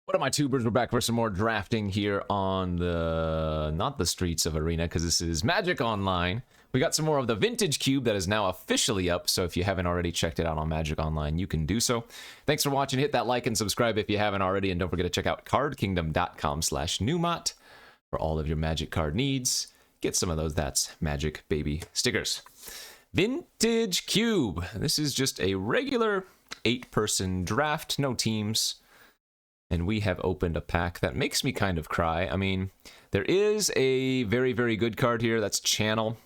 What up, my tubers? We're back for some more drafting here on the... not the streets of Arena, because this is Magic Online. We got some more of the Vintage Cube that is now officially up, so if you haven't already checked it out on Magic Online, you can do so. Thanks for watching. Hit that like and subscribe if you haven't already, and don't forget to check out cardkingdom.com/Numot for all of your Magic card needs. Get some of those That's Magic Baby stickers. Vintage Cube. This is just a regular 8-person draft, no teams. And we have opened a pack that makes me kind of cry. I mean, there is a very, very good card here. That's Channel.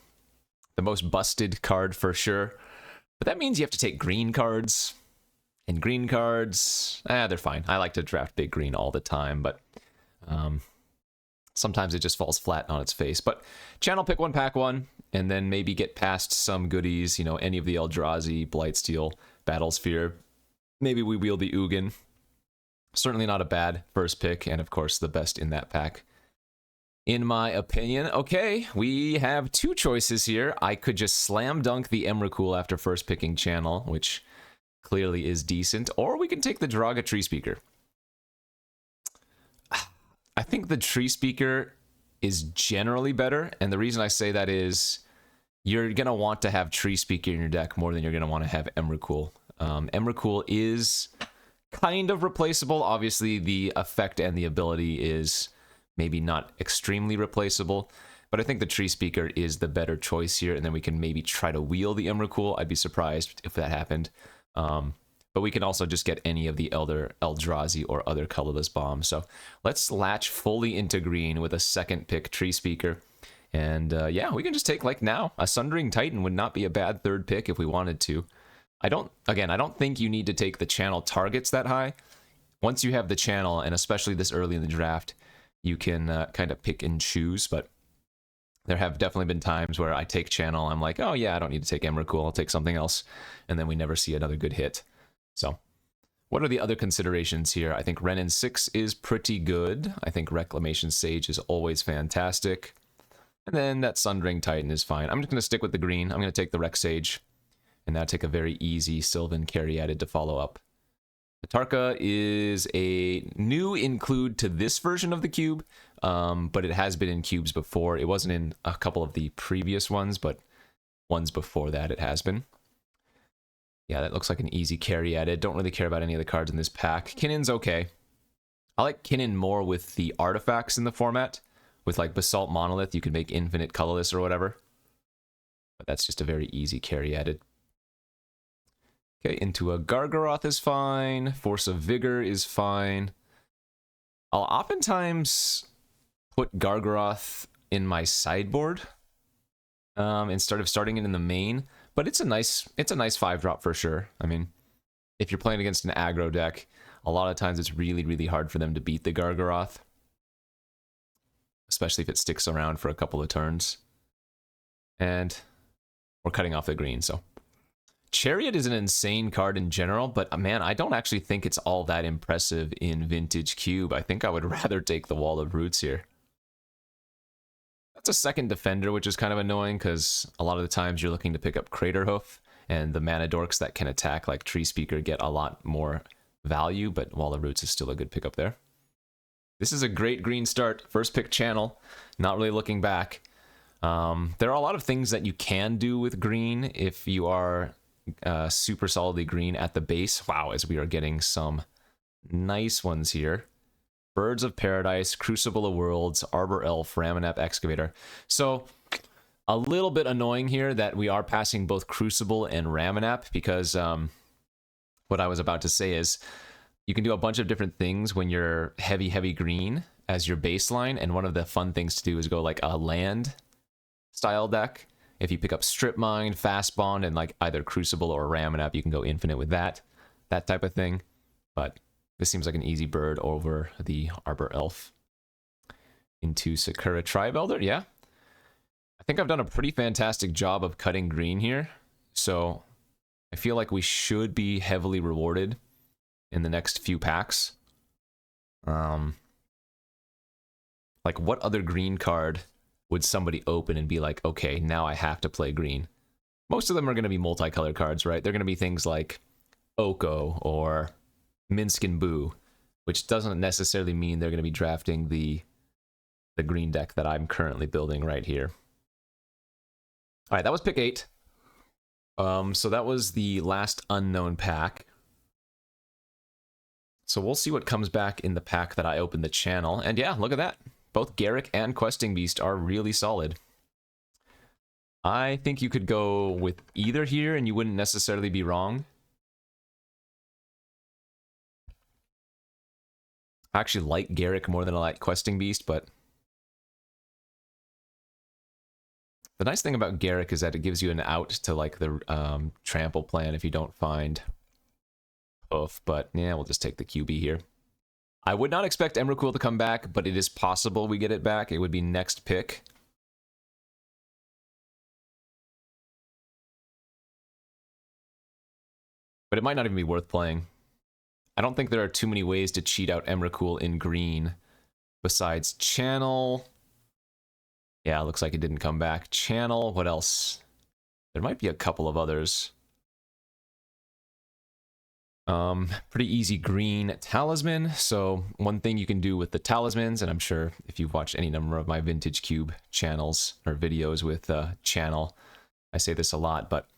The most busted card for sure. But that means you have to take green cards. And green cards, they're fine. I like to draft big green all the time, but sometimes it just falls flat on its face. But Channel, pick one, pack one, and then maybe get past some goodies. You know, any of the Eldrazi, Blightsteel, Battlesphere. Maybe we wheel the Ugin. Certainly not a bad first pick, and of course the best in that pack, in my opinion. Okay, we have two choices here. I could just slam dunk the Emrakul after first picking Channel, which clearly is decent, or we can take the Draga Tree Speaker. I think the Tree Speaker is generally better, and the reason I say that is you're going to want to have Tree Speaker in your deck more than you're going to want to have Emrakul. Emrakul is kind of replaceable. Obviously, the effect and the ability is maybe not extremely replaceable, but I think the Tree Speaker is the better choice here, and then we can maybe try to wheel the Emrakul. I'd be surprised if that happened. But we can also just get any of the Eldrazi or other colorless bombs. So let's latch fully into green with a second pick Tree Speaker. And yeah, we can just take, like now, a Sundering Titan would not be a bad third pick if we wanted to. I don't think you need to take the Channel targets that high. Once you have the Channel, and especially this early in the draft, you can kind of pick and choose, but there have definitely been times where I take Channel, I'm like, oh yeah, I don't need to take Emrakul, I'll take something else, and then we never see another good hit. So, what are the other considerations here? I think Renin 6 is pretty good. I think Reclamation Sage is always fantastic. And then that Sundering Titan is fine. I'm just going to stick with the green. I'm going to take the Rec Sage. And now take a very easy Sylvan Caryatid to follow up. Tatarka is a new include to this version of the cube, but it has been in cubes before. It wasn't in a couple of the previous ones, but ones before that it has been. Yeah, that looks like an easy Caryatid. Don't really care about any of the cards in this pack. Kinnon's okay. I like Kinnon more with the artifacts in the format. With like Basalt Monolith, you can make infinite colorless or whatever. But that's just a very easy Caryatid. Okay, into a Gargaroth is fine. Force of Vigor is fine. I'll oftentimes put Gargaroth in my sideboard instead of starting it in the main. But it's a nice 5-drop for sure. I mean, if you're playing against an aggro deck, a lot of times it's really, really hard for them to beat the Gargaroth. Especially if it sticks around for a couple of turns. And we're cutting off the green, so... Chariot is an insane card in general, but man, I don't actually think it's all that impressive in Vintage Cube. I think I would rather take the Wall of Roots here. That's a second defender, which is kind of annoying, because a lot of the times you're looking to pick up Craterhoof, and the mana dorks that can attack like Tree Speaker get a lot more value, but Wall of Roots is still a good pickup there. This is a great green start. First pick Channel, not really looking back. There are a lot of things that you can do with green if you are... super solidly green at the base. Wow, as we are getting some nice ones here. Birds of Paradise, Crucible of Worlds, Arbor Elf, Ramanap Excavator. So, a little bit annoying here that we are passing both Crucible and Ramanap, because what I was about to say is you can do a bunch of different things when you're heavy green as your baseline, and one of the fun things to do is go like a land style deck. If you pick up Strip Mine, Fast Bond, and like either Crucible or Ramanap, you can go infinite with that type of thing. But this seems like an easy bird over the Arbor Elf. Into Sakura Tribe Elder, yeah. I think I've done a pretty fantastic job of cutting green here. So I feel like we should be heavily rewarded in the next few packs. Like what other green card would somebody open and be like, okay, now I have to play green? Most of them are going to be multicolored cards, right? They're going to be things like Oko or Minsc and Boo. which doesn't necessarily mean they're going to be drafting the green deck that I'm currently building right here. All right, that was pick 8. So that was the last unknown pack. So we'll see what comes back in the pack that I opened the channel. And yeah, look at that. Both Garrick and Questing Beast are really solid. I think you could go with either here and you wouldn't necessarily be wrong. I actually like Garrick more than I like Questing Beast, but the nice thing about Garrick is that it gives you an out to like the trample plan if you don't find Hoof, but yeah, we'll just take the QB here. I would not expect Emrakul to come back, but it is possible we get it back. It would be next pick. But it might not even be worth playing. I don't think there are too many ways to cheat out Emrakul in green besides Channel. Yeah, it looks like it didn't come back. Channel, what else? There might be a couple of others. Pretty easy green talisman. So one thing you can do with the talismans, and I'm sure if you've watched any number of my Vintage Cube channels or videos with Channel, I say this a lot, but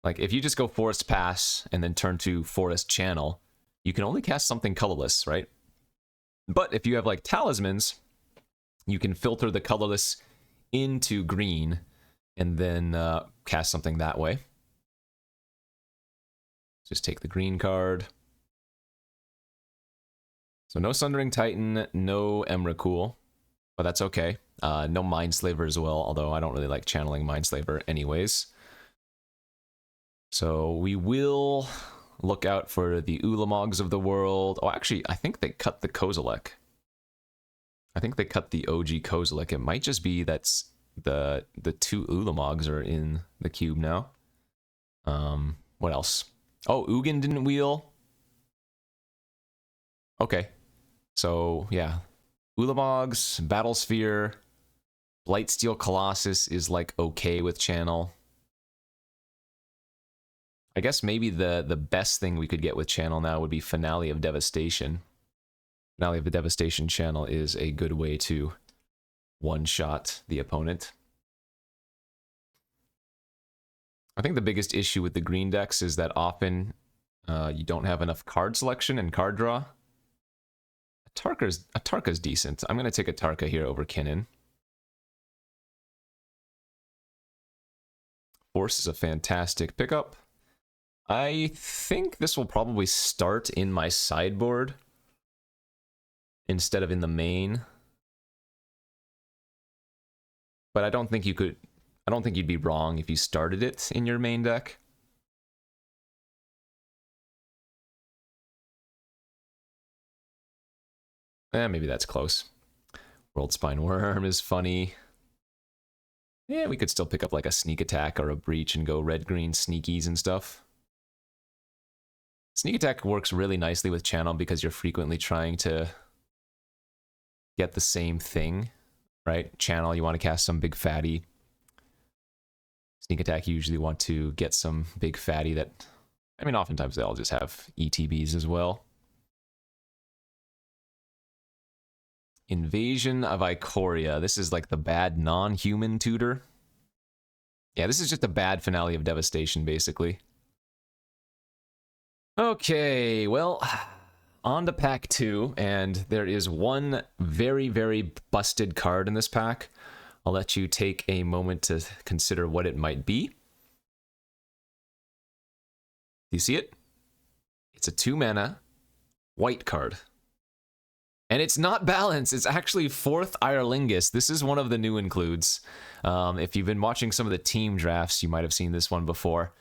like if you just go Forest Pass and then turn to Forest Channel, you can only cast something colorless, right? But if you have like talismans, you can filter the colorless into green and then cast something that way. Just take the green card. So no Sundering Titan, no Emrakul, but that's okay. No Mindslaver as well, although I don't really like channeling Mindslaver anyways. So we will look out for the Ulamogs of the world. Oh, actually, I think they cut the Kozilek. I think they cut the OG Kozilek. It might just be that's the 2 Ulamogs are in the cube now. What else? Oh, Ugin didn't wheel. Okay. So, yeah. Ulamogs, Battlesphere, Blightsteel Colossus is, like, okay with Channel. I guess maybe the best thing we could get with Channel now would be Finale of Devastation. Finale of the Devastation Channel is a good way to one-shot the opponent. I think the biggest issue with the green decks is that often you don't have enough card selection and card draw. Atarka's decent. I'm going to take Atarka here over Kinnan. Force is a fantastic pickup. I think this will probably start in my sideboard instead of in the main. But I don't think you could... I don't think you'd be wrong if you started it in your main deck. Maybe that's close. World Spine Worm is funny. Yeah, we could still pick up like a Sneak Attack or a Breach and go red-green sneakies and stuff. Sneak Attack works really nicely with Channel because you're frequently trying to get the same thing, right? Channel, you want to cast some big fatty. Sneak Attack, you usually want to get some big fatty that... I mean, oftentimes they all just have ETBs as well. Invasion of Ikoria. This is like the bad non-human tutor. Yeah, this is just a bad Finale of Devastation, basically. Okay, well, on to pack 2, and there is one very, very busted card in this pack. I'll let you take a moment to consider what it might be. Do you see it? It's a 2-mana white card. And it's not balanced. It's actually 4th Irelingus. This is one of the new includes. If you've been watching some of the team drafts, you might have seen this one before.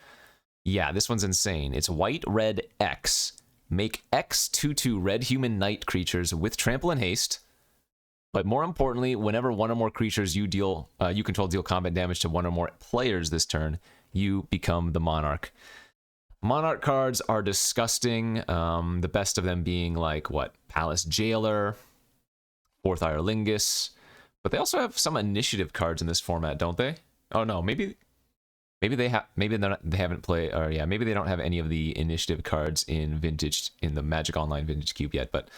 Yeah, this one's insane. It's white, red, X. Make X 2/2 red human knight creatures with trample and haste. But more importantly, whenever one or more creatures you control deal combat damage to one or more players this turn, you become the Monarch. Monarch cards are disgusting. The best of them being like, what? Palace Jailer, 4th Irelingus. But they also have some initiative cards in this format, don't they? Oh no, maybe they haven't played, or yeah, maybe they don't have any of the initiative cards in the Magic Online Vintage Cube yet, but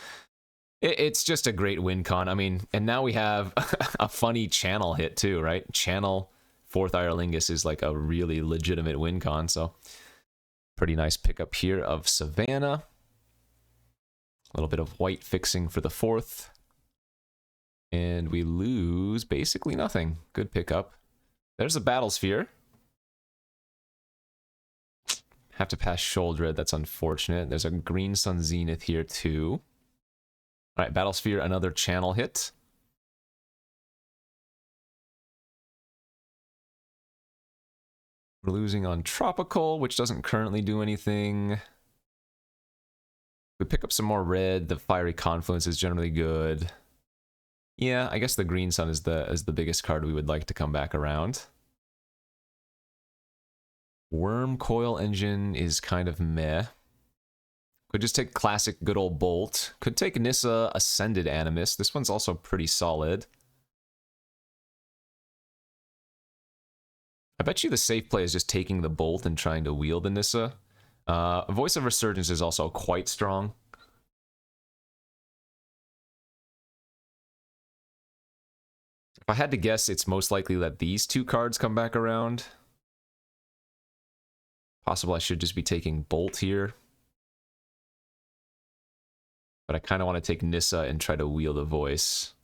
It's just a great win con. I mean, and now we have a funny channel hit too, right? Channel 4th Irelingus is like a really legitimate win con, so pretty nice pickup here of Savannah. A little bit of white fixing for the 4th. And we lose basically nothing. Good pickup. There's a Battle Sphere. Have to pass Sholdred, that's unfortunate. There's a Green Sun Zenith here too. Alright, Battle Sphere, another channel hit. We're losing on Tropical, which doesn't currently do anything. We pick up some more red. The Fiery Confluence is generally good. Yeah, I guess the Green Sun is the biggest card we would like to come back around. Worm Coil Engine is kind of meh. Could just take classic good old Bolt. Could take Nissa Ascended Animus. This one's also pretty solid. I bet you the safe play is just taking the Bolt and trying to wield the Nissa. Voice of Resurgence is also quite strong. If I had to guess, it's most likely that these two cards come back around. Possible I should just be taking Bolt here. But I kind of want to take Nissa and try to wield a Voice.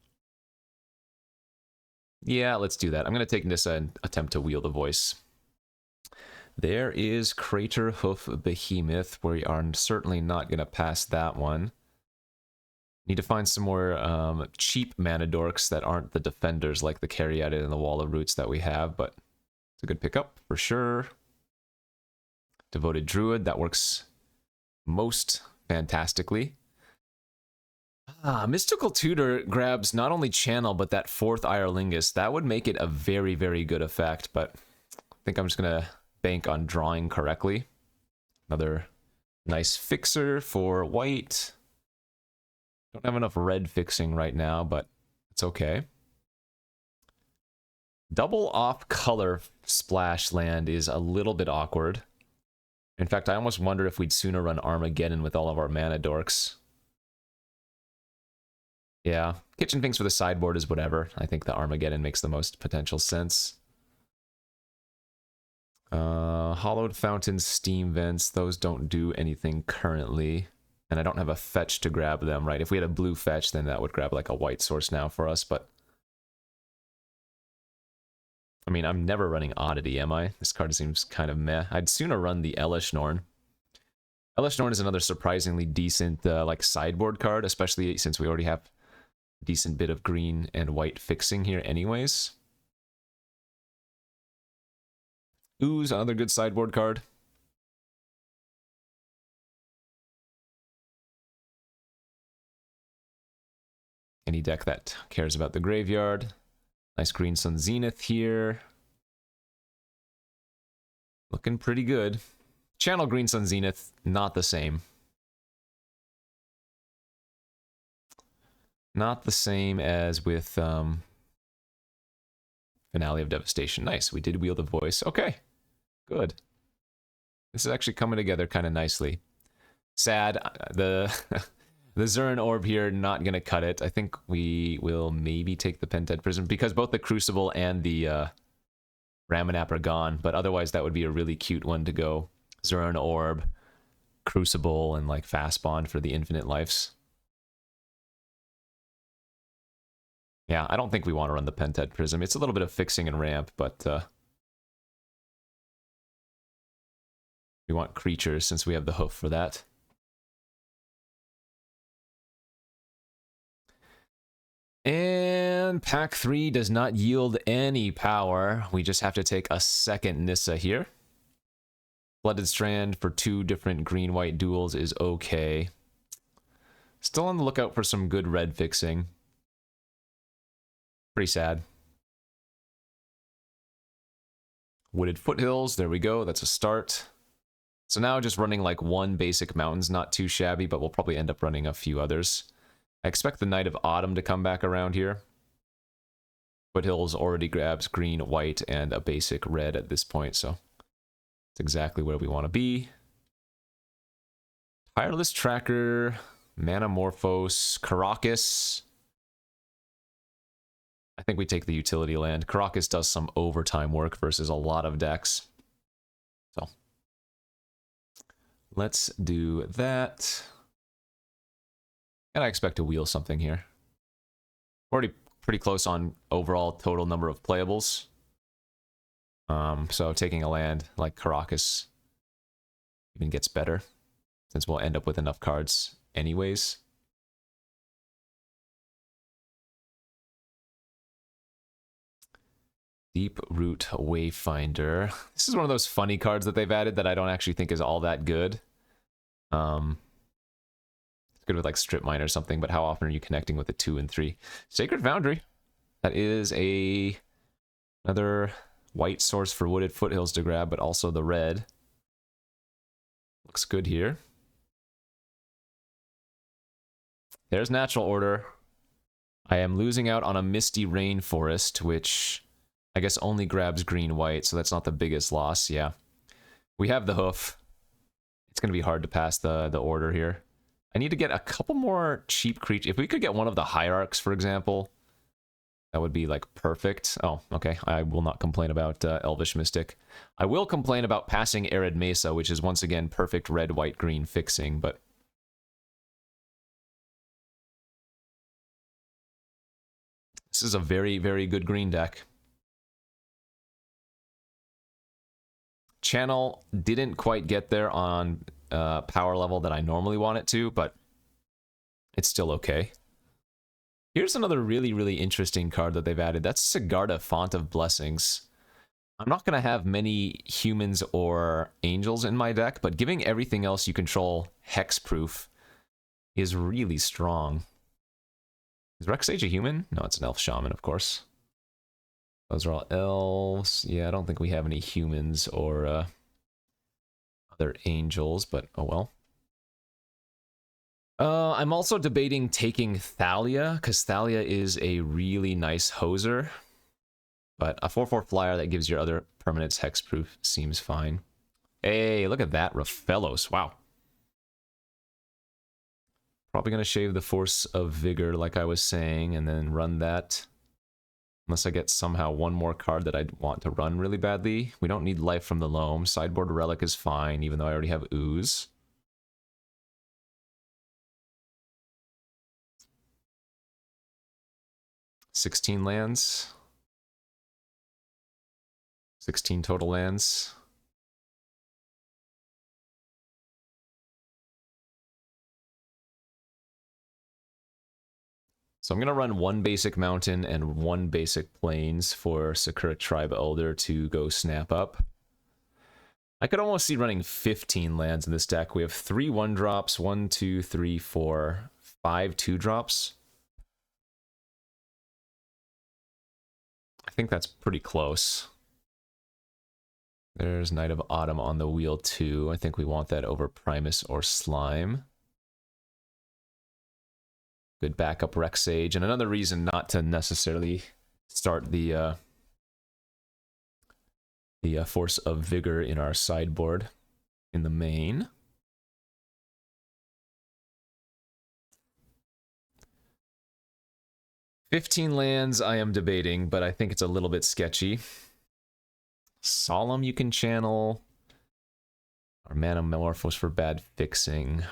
Yeah, let's do that. I'm going to take Nissa and attempt to wield a Voice. There is Crater Hoof Behemoth. We are certainly not going to pass that one. Need to find some more cheap mana dorks that aren't the defenders like the Caryatid and the Wall of Roots that we have, but it's a good pickup for sure. Devoted Druid, that works most fantastically. Mystical Tutor grabs not only Channel, but that 4th Irelingus. That would make it a very, very good effect, but I think I'm just going to bank on drawing correctly. Another nice fixer for white. Don't have enough red fixing right now, but it's okay. Double off color splash land is a little bit awkward. In fact, I almost wonder if we'd sooner run Armageddon with all of our mana dorks. Yeah, Kitchen Finks for the sideboard is whatever. I think the Armageddon makes the most potential sense. Hollowed Fountains, Steam Vents, those don't do anything currently. And I don't have a fetch to grab them, right? If we had a blue fetch, then that would grab like a white source now for us, but... I mean, I'm never running Oddity, am I? This card seems kind of meh. I'd sooner run the Elishnorn. Elishnorn is another surprisingly decent like sideboard card, especially since we already have a decent bit of green and white fixing here anyways. Ooze, another good sideboard card. Any deck that cares about the graveyard. Nice Green Sun Zenith here. Looking pretty good. Channel Green Sun Zenith, not the same. Not the same as with Finale of Devastation. Nice, we did wield a Voice. Okay, good. This is actually coming together kind of nicely. Sad, the Zurin Orb here, not going to cut it. I think we will maybe take the Pentad Prism, because both the Crucible and the Ramanap are gone, but otherwise that would be a really cute one to go. Zurin Orb, Crucible, and like Fast Bond for the infinite lives. Yeah, I don't think we want to run the Pentad Prism. It's a little bit of fixing and ramp, but we want creatures since we have the hoof for that. And pack 3 does not yield any power. We just have to take a second Nissa here. Flooded Strand for 2 different green-white duels is okay. Still on the lookout for some good red fixing. Pretty sad. Wooded Foothills, there we go, that's a start. So now just running like one basic mountain's not too shabby, but we'll probably end up running a few others. I expect the Night of Autumn to come back around here. Foothills already grabs green, white, and a basic red at this point, so it's exactly where we want to be. Tireless Tracker, Manamorphose, Caracas. I think we take the utility land. Caracas does some overtime work versus a lot of decks. So let's do that. And I expect to wheel something here. Already pretty close on overall total number of playables. So taking a land like Caracas even gets better, since we'll end up with enough cards anyways. Deep Root Wayfinder. This is one of those funny cards that they've added that I don't actually think is all that good. It's good with like Strip Mine or something, but how often are you connecting with the 2 and 3? Sacred Foundry. That is another white source for Wooded Foothills to grab, but also the red. Looks good here. There's Natural Order. I am losing out on a Misty Rainforest, which I guess only grabs green-white, so that's not the biggest loss, yeah. We have the Hoof. It's going to be hard to pass the order here. I need to get a couple more cheap creatures. If we could get one of the Hierarchs, for example, that would be, like, perfect. Oh, okay. I will not complain about Elvish Mystic. I will complain about passing Arid Mesa, which is, once again, perfect red, white, green fixing, but... This is a very, very good green deck. Channel didn't quite get there on power level that I normally want it to, but it's still okay. Here's another really, really interesting card that they've added. That's Sigarda, Font of Blessings. I'm not going to have many humans or angels in my deck, but giving everything else you control hexproof is really strong. Is Rexage a human? No, it's an elf shaman, of course. Those are all elves. Yeah, I don't think we have any humans or other angels, but oh well. I'm also debating taking Thalia, because Thalia is a really nice hoser. But a 4/4 flyer that gives your other permanents hexproof seems fine. Hey, look at that, Raphelos. Wow. Probably going to shave the Force of Vigor, like I was saying, and then run that. Unless I get somehow one more card that I want to run really badly. We don't need Life from the Loam. Sideboard Relic is fine, even though I already have Ooze. $16 lands. 16 total lands. So I'm going to run one basic mountain and one basic plains for Sakura Tribe Elder to go snap up. I could almost see running 15 lands in this deck. We have 3 1-drops, 1, 2, 3, 4, 5 2-drops. I think that's pretty close. There's Knight of Autumn on the wheel too. I think we want that over Primus or Slime. Good backup Rexage, and another reason not to necessarily start the Force of Vigor in our sideboard in the main. $15 lands I am debating, but I think it's a little bit sketchy. Solemn you can channel. Or Manamorphose for bad fixing.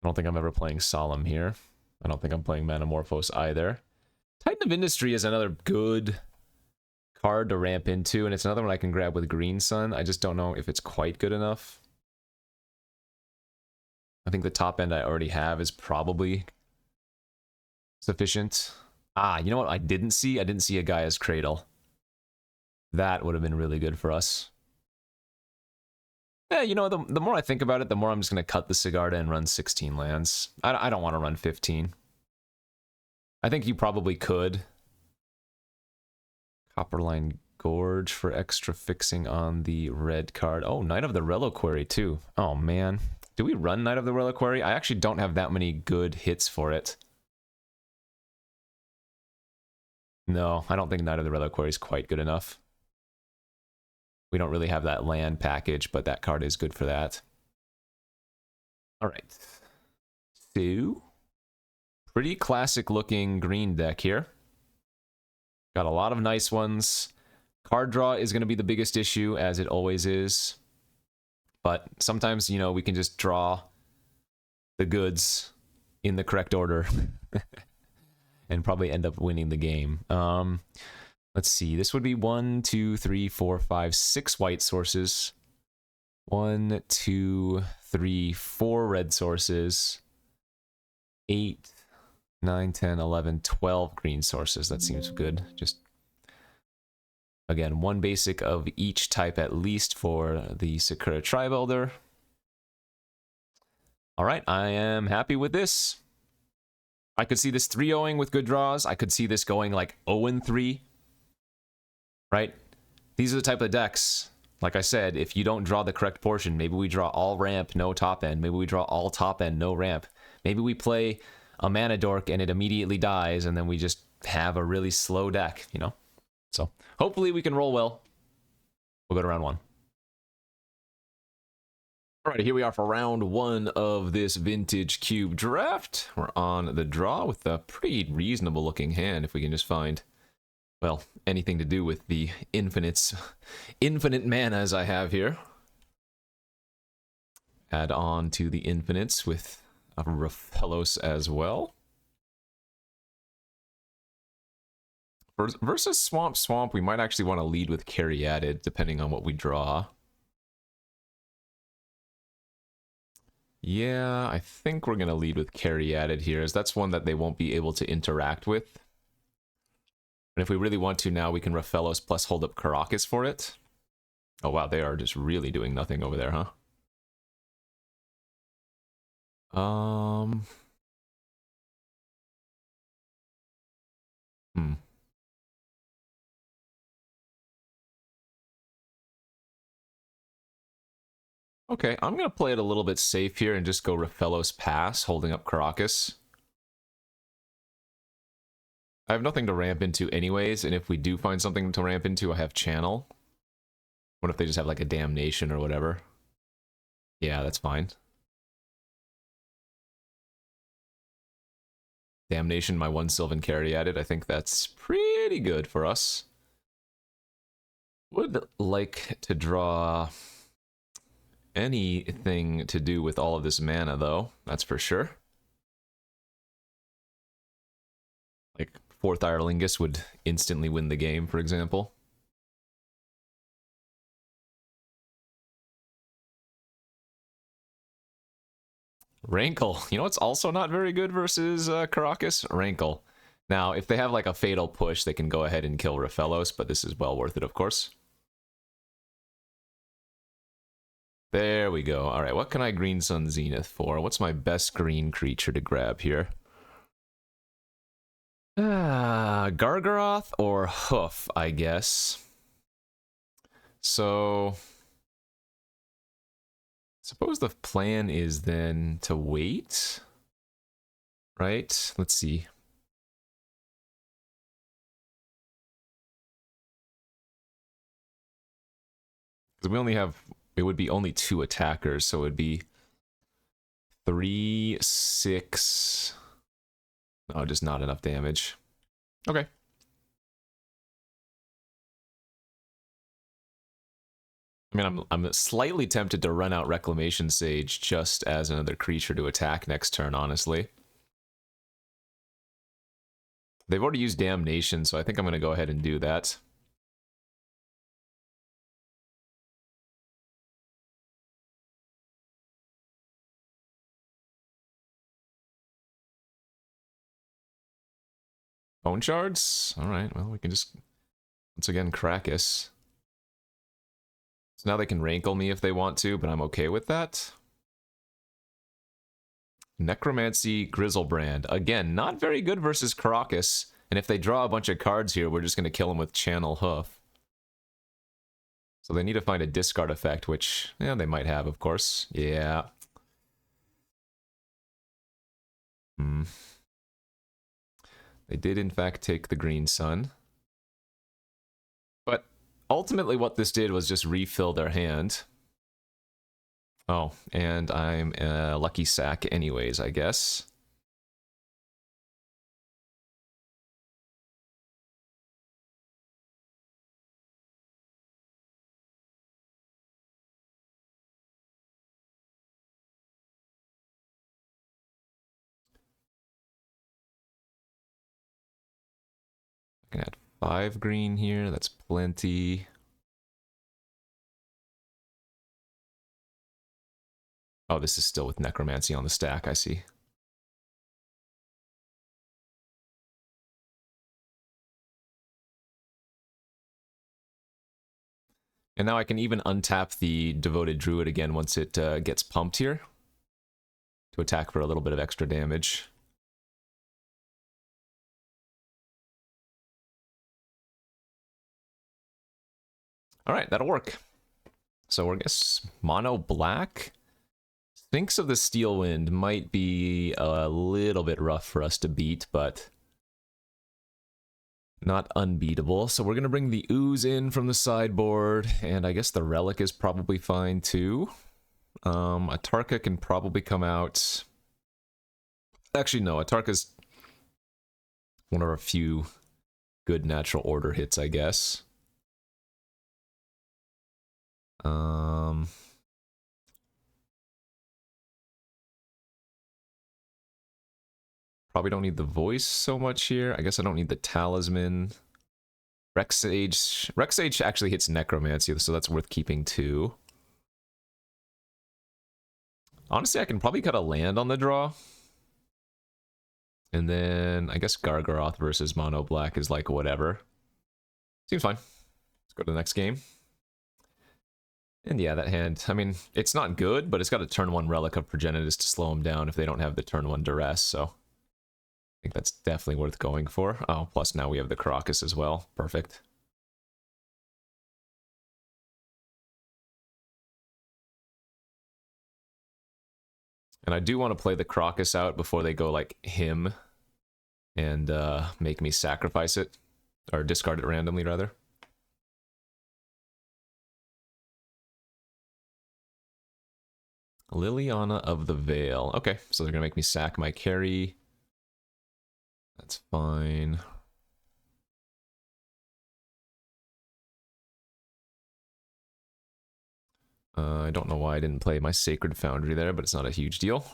I don't think I'm ever playing Solemn here. I don't think I'm playing Manamorphose either. Titan of Industry is another good card to ramp into, and it's another one I can grab with Green Sun. I just don't know if it's quite good enough. I think the top end I already have is probably sufficient. Ah, you know what I didn't see? I didn't see a Gaia's Cradle. That would have been really good for us. Yeah, you know, the more I think about it, the more I'm just going to cut the Sigarda and run 16 lands. I don't want to run 15. I think you probably could. Copperline Gorge for extra fixing on the red card. Oh, Knight of the Reliquary too. Oh, man. Do we run Knight of the Reliquary? I actually don't have that many good hits for it. No, I don't think Knight of the Reliquary is quite good enough. We don't really have that land package, but that card is good for that. All right. So, pretty classic looking green deck here. Got a lot of nice ones. Card draw is going to be the biggest issue, as it always is. But sometimes, you know, we can just draw the goods in the correct order and probably end up winning the game. Let's see. This would be 1, 2, 3, 4, 5, 6 white sources. 1, 2, 3, 4 red sources. 8, 9, 10, 11, 12 green sources. That seems good. Just, again, one basic of each type at least for the Sakura Tribe Elder. All right, I am happy with this. I could see this 3-0ing with good draws. I could see this going like 0-3. Right? These are the type of decks, like I said, if you don't draw the correct portion, maybe we draw all ramp, no top end. Maybe we draw all top end, no ramp. Maybe we play a mana dork and it immediately dies, and then we just have a really slow deck, you know? So hopefully we can roll well. We'll go to round 1. All right, here we are for round 1 of this Vintage Cube draft. We're on the draw with a pretty reasonable looking hand if we can just find, well, anything to do with the infinite manas I have here. Add on to the infinites with a Raphalos as well. Versus Swamp, we might actually want to lead with Caryatid, depending on what we draw. Yeah, I think we're going to lead with Caryatid here, as that's one that they won't be able to interact with. And if we really want to now, we can Raphalos plus hold up Karakas for it. Oh wow, they are just really doing nothing over there, huh? Okay, I'm going to play it a little bit safe here and just go Raphalos pass, holding up Karakas. I have nothing to ramp into anyways, and if we do find something to ramp into, I have Channel. What if they just have like a Damnation or whatever? Yeah, that's fine. Damnation, my 1 Sylvan Caryatid. I think that's pretty good for us. Would like to draw anything to do with all of this mana, though. That's for sure. Like, 4th Irelingus would instantly win the game, for example. Rankle. You know what's also not very good versus Karakas? Rankle. Now, if they have like a fatal push, they can go ahead and kill Raphalos, but this is well worth it, of course. There we go. All right, what can I Green Sun Zenith for? What's my best green creature to grab here? Gargaroth or Hoof, I guess. So, suppose the plan is then to wait, right? Let's see. Because we only have, it would be only 2 attackers, so it would be 3, 6. Oh, just not enough damage. Okay. I mean, I'm slightly tempted to run out Reclamation Sage just as another creature to attack next turn, honestly. They've already used Damnation, so I think I'm going to go ahead and do that. Bone Shards? Alright, well, we can just, once again, Karakas. So now they can Rankle me if they want to, but I'm okay with that. Necromancy Grizzlebrand. Again, not very good versus Karakas. And if they draw a bunch of cards here, we're just going to kill them with Channel Hoof. So they need to find a discard effect, which, yeah, they might have, of course. Yeah. They did, in fact, take the Green Sun. But ultimately what this did was just refill their hand. Oh, and I'm a lucky sack anyways, I guess. I can add 5 green here, that's plenty. Oh, this is still with Necromancy on the stack, I see. And now I can even untap the Devoted Druid again once it gets pumped here to attack for a little bit of extra damage. All right, that'll work. So I guess mono black. Sphinx of the Steel Wind might be a little bit rough for us to beat, but not unbeatable. So we're going to bring the Ooze in from the sideboard, and I guess the Relic is probably fine too. Atarka can probably come out. Actually, no, Atarka's one of our few good natural order hits, I guess. Probably don't need the voice so much here. I guess I don't need the talisman. Rexage actually hits Necromancy, so that's worth keeping too. Honestly, I can probably cut a land on the draw. And then I guess Gargaroth versus Mono Black is like whatever. Seems fine. Let's go to the next game. And yeah, that hand, I mean, it's not good, but it's got a turn 1 Relic of Progenitus to slow them down if they don't have the turn 1 Duress, so I think that's definitely worth going for. Oh, plus now we have the Caracas as well. Perfect. And I do want to play the Caracas out before they go like him and make me sacrifice it, or discard it randomly rather. Liliana of the Veil. Okay, so they're gonna make me sack my carry. That's fine. I don't know why I didn't play my Sacred Foundry there, but it's not a huge deal.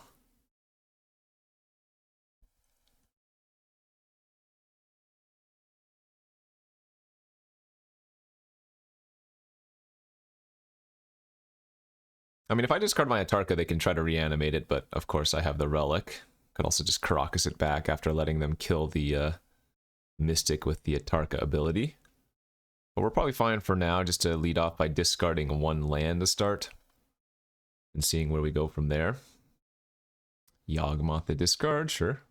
I mean, if I discard my Atarka, they can try to reanimate it, but of course I have the Relic. Could also just Caracas it back after letting them kill the Mystic with the Atarka ability. But we're probably fine for now, just to lead off by discarding 1 land to start. And seeing where we go from there. Yawgmoth the discard, sure.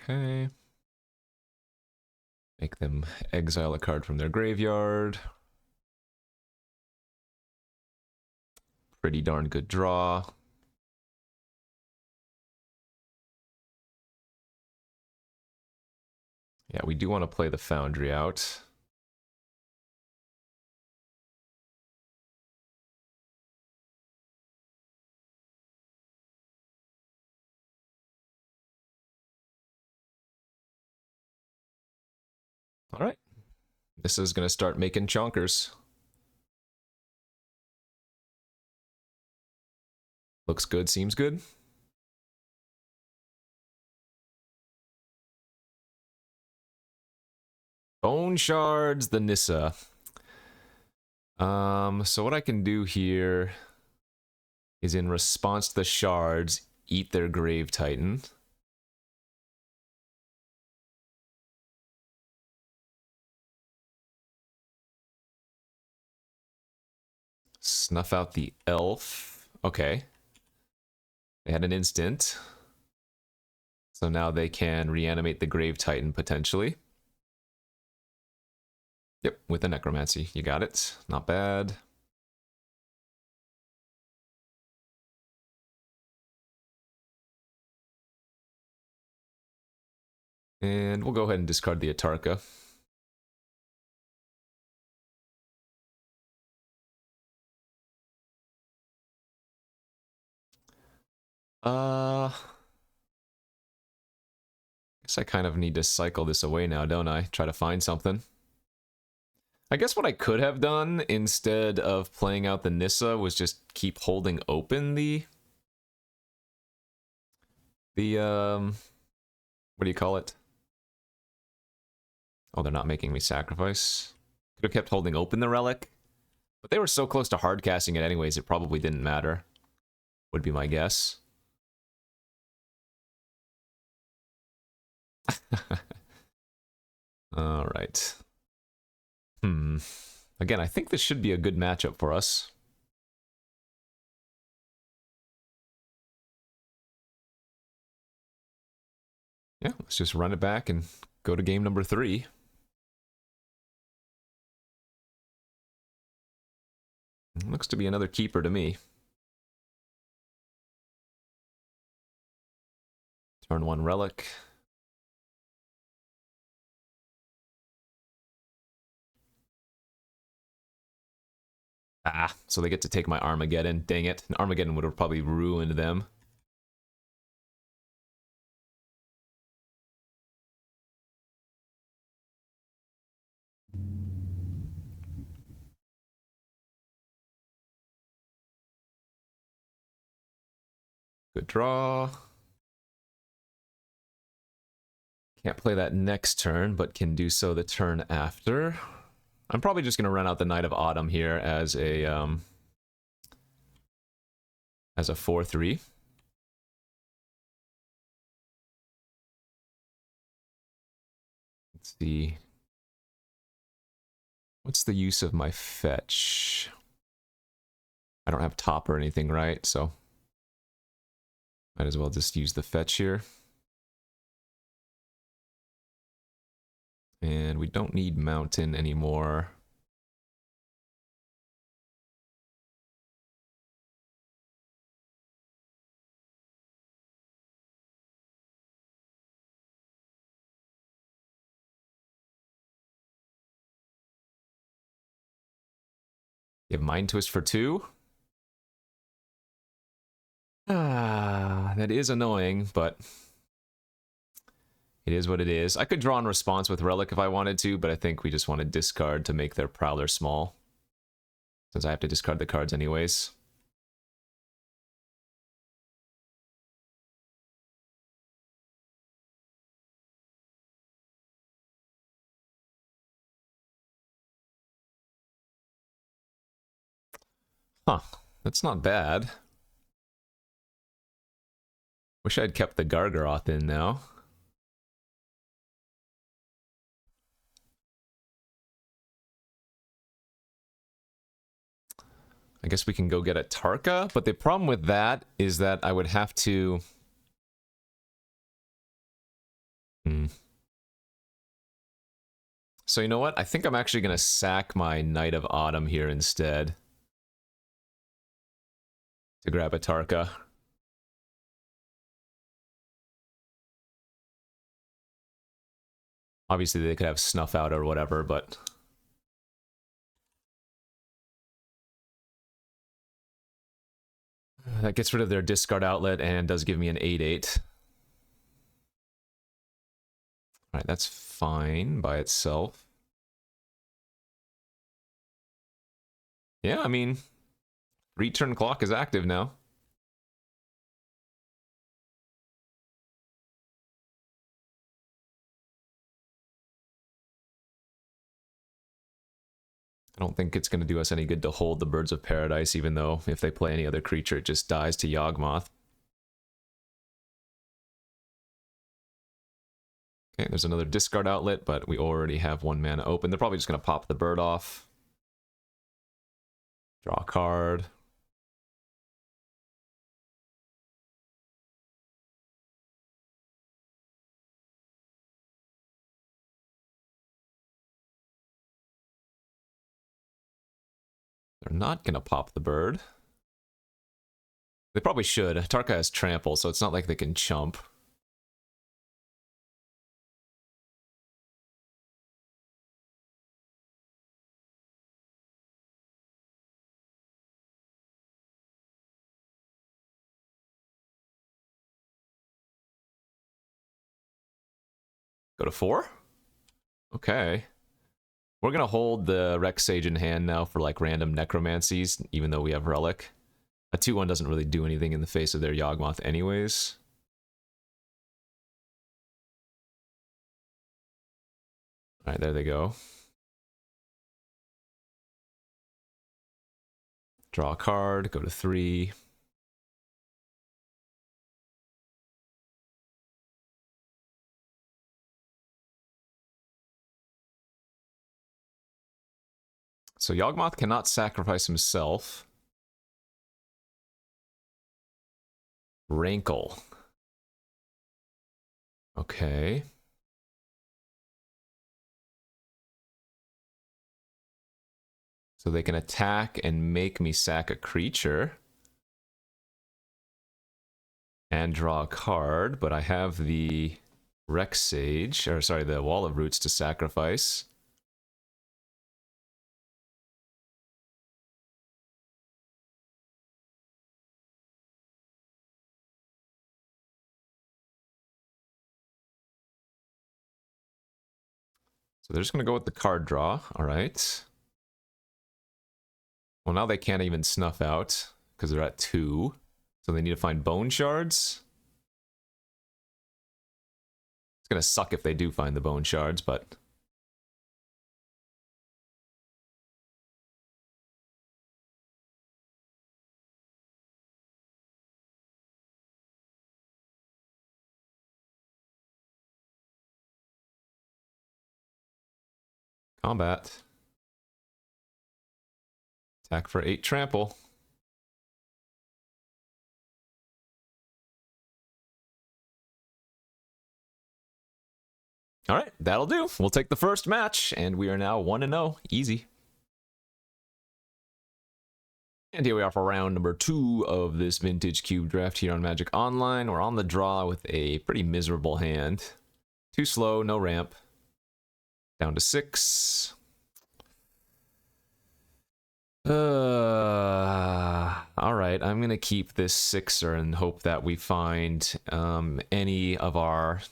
Okay. Make them exile a card from their graveyard. Pretty darn good draw. Yeah, we do want to play the Foundry out. All right. This is going to start making chonkers. Looks good, seems good. Bone Shards, the Nissa. So what I can do here is in response to the shards, eat their Grave Titan. Snuff out the elf. Okay. They had an instant. So now they can reanimate the Grave Titan potentially. Yep, with the Necromancy. You got it. Not bad. And we'll go ahead and discard the Atarka. Guess I kind of need to cycle this away now, don't I? Try to find something. I guess what I could have done instead of playing out the Nissa was just keep holding open what do you call it? Oh, they're not making me sacrifice. Could have kept holding open the relic, but they were so close to hard casting it anyways, it probably didn't matter. Would be my guess. All right. Again, I think this should be a good matchup for us. Yeah, let's just run it back and go to game number 3. Looks to be another keeper to me. Turn 1 relic. Ah, so they get to take my Armageddon. Dang it. Armageddon would have probably ruined them. Good draw. Can't play that next turn, but can do so the turn after. I'm probably just going to run out the Knight of Autumn here as a 4/3. Let's see. What's the use of my fetch? I don't have top or anything, right? So might as well just use the fetch here. And we don't need mountain anymore. You have Mind Twist for 2. Ah, that is annoying, but it is what it is. I could draw in response with Relic if I wanted to, but I think we just want to discard to make their Prowler small, since I have to discard the cards anyways. Huh, that's not bad. Wish I'd kept the Gargaroth in now. I guess we can go get a Tarka, but the problem with that is that I would have to... So you know what? I think I'm actually going to sack my Knight of Autumn here instead. To grab a Tarka. Obviously they could have Snuff Out or whatever, but... That gets rid of their discard outlet and does give me an 8/8. Alright, that's fine by itself. Yeah, I mean, 3-turn clock is active now. I don't think it's going to do us any good to hold the Birds of Paradise, even though if they play any other creature, it just dies to Yawgmoth. Okay, there's another discard outlet, but we already have 1 mana open. They're probably just going to pop the bird off. Draw a card. They're not going to pop the bird. They probably should. Tarka has trample, so it's not like they can chump. Go to 4? Okay. We're gonna hold the Rex Sage in hand now for like random necromancies, even though we have Relic. A 2-1 doesn't really do anything in the face of their Yawgmoth anyways. Alright, there they go. Draw a card, go to 3. So Yawgmoth cannot sacrifice himself. Rankle. Okay. So they can attack and make me sack a creature. And draw a card, but I have the Rex Sage, or sorry, the Wall of Roots to sacrifice. So they're just going to go with the card draw. All right. Well, now they can't even snuff out because they're at 2. So they need to find bone shards. It's going to suck if they do find the bone shards, but... Combat. Attack for 8 trample. All right, that'll do. We'll take the first match, and we are now 1-0. Easy. And here we are for round number 2 of this Vintage Cube draft here on Magic Online. We're on the draw with a pretty miserable hand. Too slow, no ramp. Down to 6. Alright, I'm going to keep this 6er and hope that we find any of our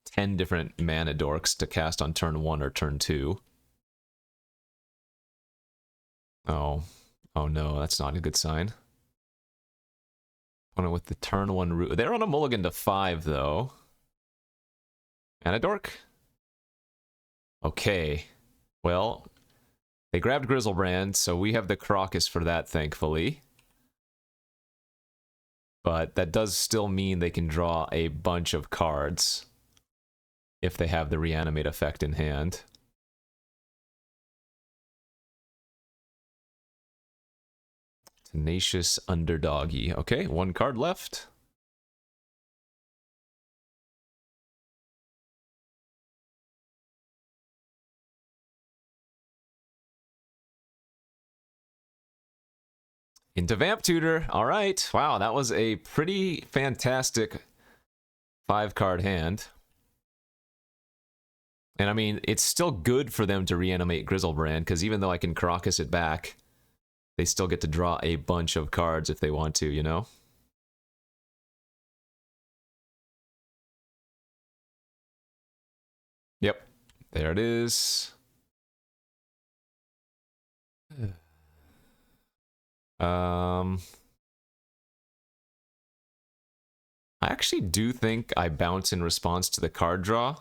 10 different mana dorks to cast on turn 1 or turn 2. Oh no, that's not a good sign. Opponent with the turn 1 root. They're on a mulligan to 5, though. Mana dork? Okay. Well, they grabbed Grizzlebrand, so we have the Crocus for that, thankfully. But that does still mean they can draw a bunch of cards if they have the Reanimate effect in hand. Tenacious Underdoggy. Okay, 1 card left. Into Vamp Tutor. All right. Wow, that was a pretty fantastic 5-card hand. And I mean, it's still good for them to reanimate Grizzlebrand, because even though I can Crocus it back, they still get to draw a bunch of cards if they want to, you know? Yep. There it is. I actually do think I bounce in response to the card draw,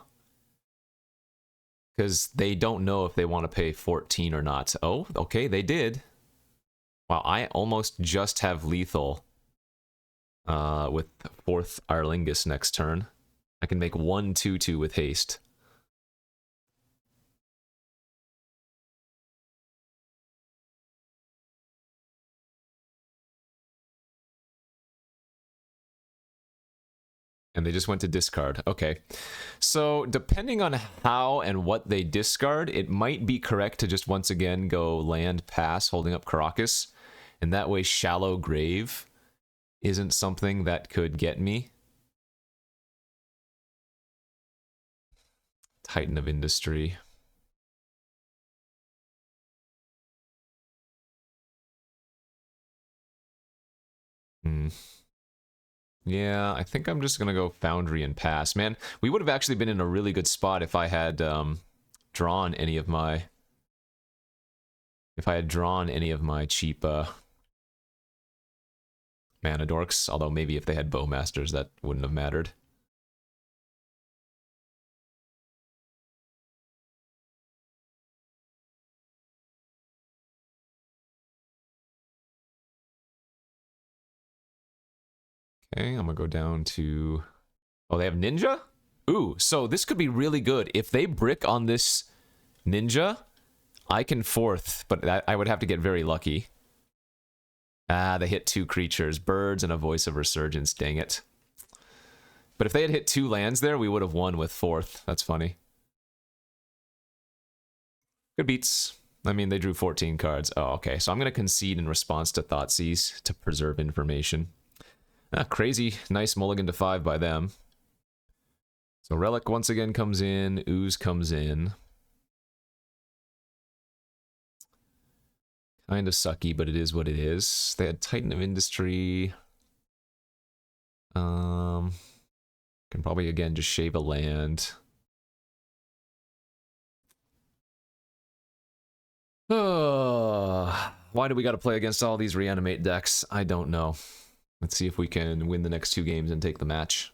because they don't know if they want to pay 14 or not. Oh, okay, they did. Wow, I almost just have lethal with 4th Arlingus next turn. I can make 1/2/2 with haste. And they just went to discard. Okay. So depending on how and what they discard, it might be correct to just once again go land pass holding up Caracas. And that way Shallow Grave isn't something that could get me. Titan of Industry. Yeah, I think I'm just gonna go Foundry and pass. Man, we would have actually been in a really good spot if I had drawn any of my... If I had drawn any of my cheap mana dorks. Although maybe if they had Bowmasters, that wouldn't have mattered. Okay, I'm gonna go down to... Oh, they have Ninja? Ooh, so this could be really good. If they brick on this Ninja, I can fourth, but I would have to get very lucky. Ah, they hit 2 creatures. Birds and a Voice of Resurgence, dang it. But if they had hit 2 lands there, we would have won with fourth. That's funny. Good beats. I mean, they drew 14 cards. Oh, okay. So I'm going to concede in response to Thoughtseize to preserve information. Ah, crazy. Nice mulligan to 5 by them. So Relic once again comes in. Ooze comes in. Kind of sucky, but it is what it is. They had Titan of Industry. Can probably, again, just shave a land. Why do we got to play against all these reanimate decks? I don't know. Let's see if we can win the next 2 games and take the match.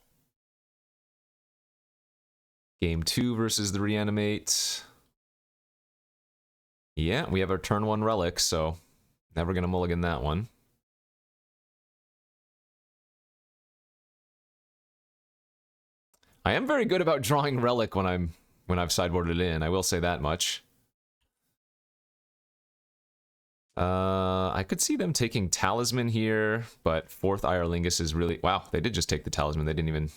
Game 2 versus the reanimate. Yeah, we have our turn 1 relic, so never gonna mulligan that one. I am very good about drawing relic when I've sideboarded in. I will say that much. I could see them taking Talisman here, but 4th Irelingus is really... Wow, they did just take the Talisman. They didn't even...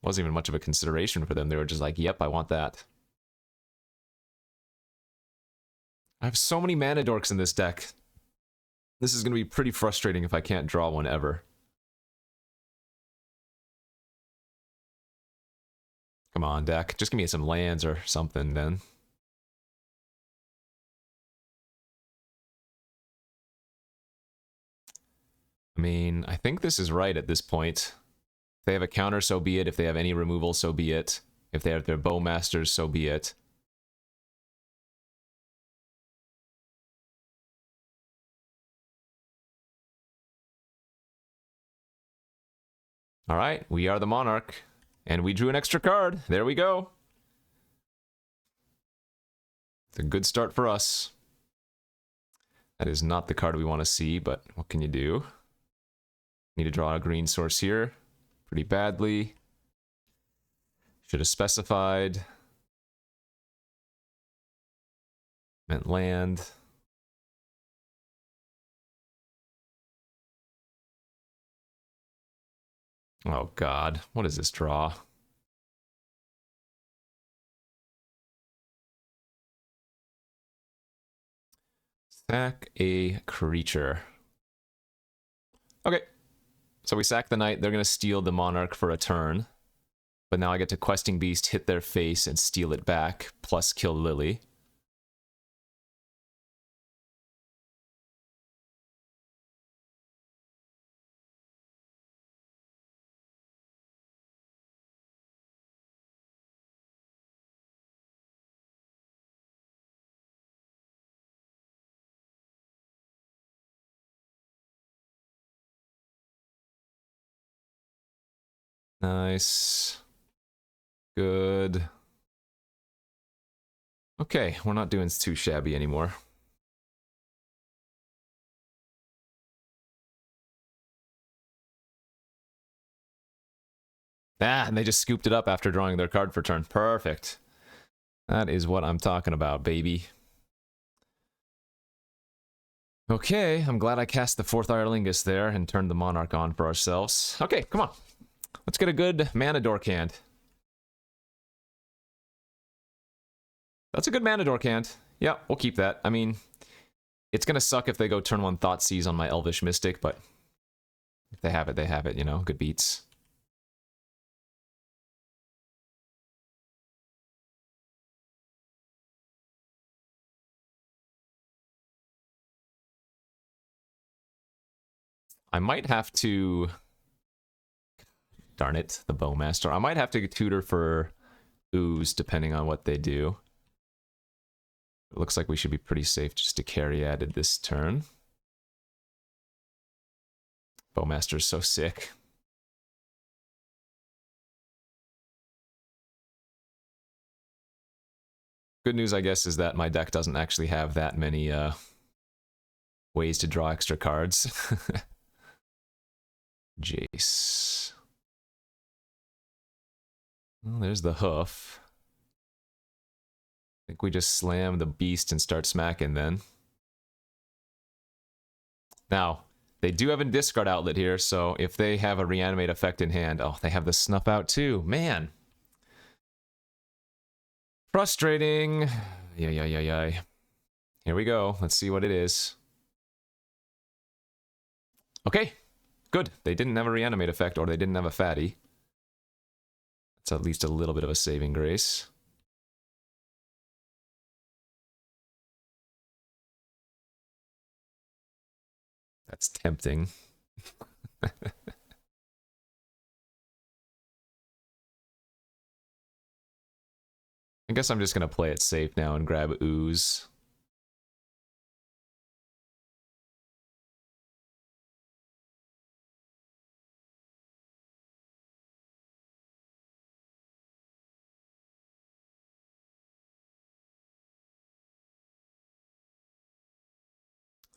Wasn't even much of a consideration for them. They were just like, yep, I want that. I have so many mana dorks in this deck. This is going to be pretty frustrating if I can't draw one ever. Come on, deck. Just give me some lands or something, then. I mean, I think this is right at this point. If they have a counter, so be it. If they have any removal, so be it. If they have their Bowmasters, so be it. All right, we are the Monarch. And we drew an extra card. There we go. It's a good start for us. That is not the card we want to see, but what can you do? Need to draw a green source here. Pretty badly. Should have specified. Meant land. Oh god, what is this draw? Sack a creature. Okay. So we sack the knight, they're gonna steal the monarch for a turn. But now I get to Questing Beast, hit their face, and steal it back, plus kill Lily. Nice. Good. Okay, we're not doing too shabby anymore. Ah, and they just scooped it up after drawing their card for turn. Perfect. That is what I'm talking about, baby. Okay, I'm glad I cast the 4th Irelingus there and turned the Monarch on for ourselves. Okay, come on. Let's get a good mana dork hand. That's a good mana dork hand. Yeah, we'll keep that. I mean, it's gonna suck if they go turn 1 Thoughtseize on my Elvish Mystic, but if they have it, you know? Good beats. I might have to Darn it, the Bowmaster. I might have to tutor for ooze depending on what they do. It looks like we should be pretty safe just to carry added this turn. Bowmaster's so sick. Good news, I guess, is that my deck doesn't actually have that many ways to draw extra cards. Jace. Well, there's the hoof. I think we just slam the beast and start smacking then. Now, they do have a discard outlet here, so if they have a reanimate effect in hand... Oh, they have the snuff out too. Man. Frustrating. Yeah. Here we go. Let's see what it is. Okay. Good. They didn't have a reanimate effect, or they didn't have a fatty. That's at least a little bit of a saving grace. That's tempting. I guess I'm just going to play it safe now and grab ooze.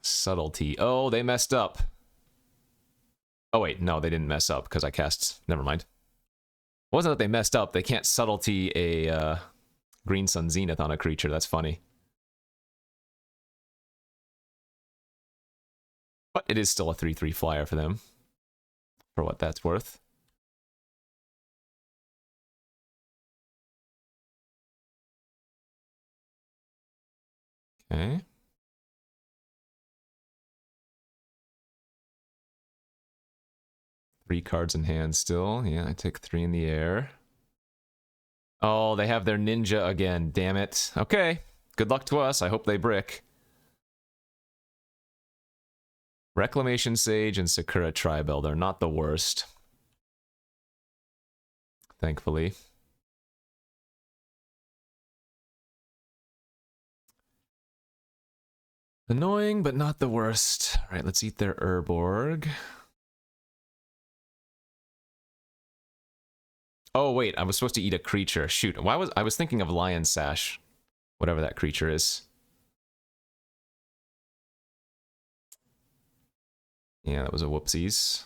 Subtlety. Oh, they messed up. Oh, wait. No, they didn't mess up because I cast... Never mind. It wasn't that they messed up. They can't subtlety a Green Sun Zenith on a creature. That's funny. But it is still a 3/3 flyer for them. For what that's worth. Okay. Three cards in hand still. Yeah, I take 3 in the air. Oh, they have their ninja again. Damn it. Okay. Good luck to us. I hope they brick. Reclamation Sage and Sakura Tribel. They're not the worst. Thankfully. Annoying, but not the worst. All right, let's eat their Urborg. Oh, wait, I was supposed to eat a creature. Shoot, I was thinking of Lion Sash. Whatever that creature is. Yeah, that was a whoopsies.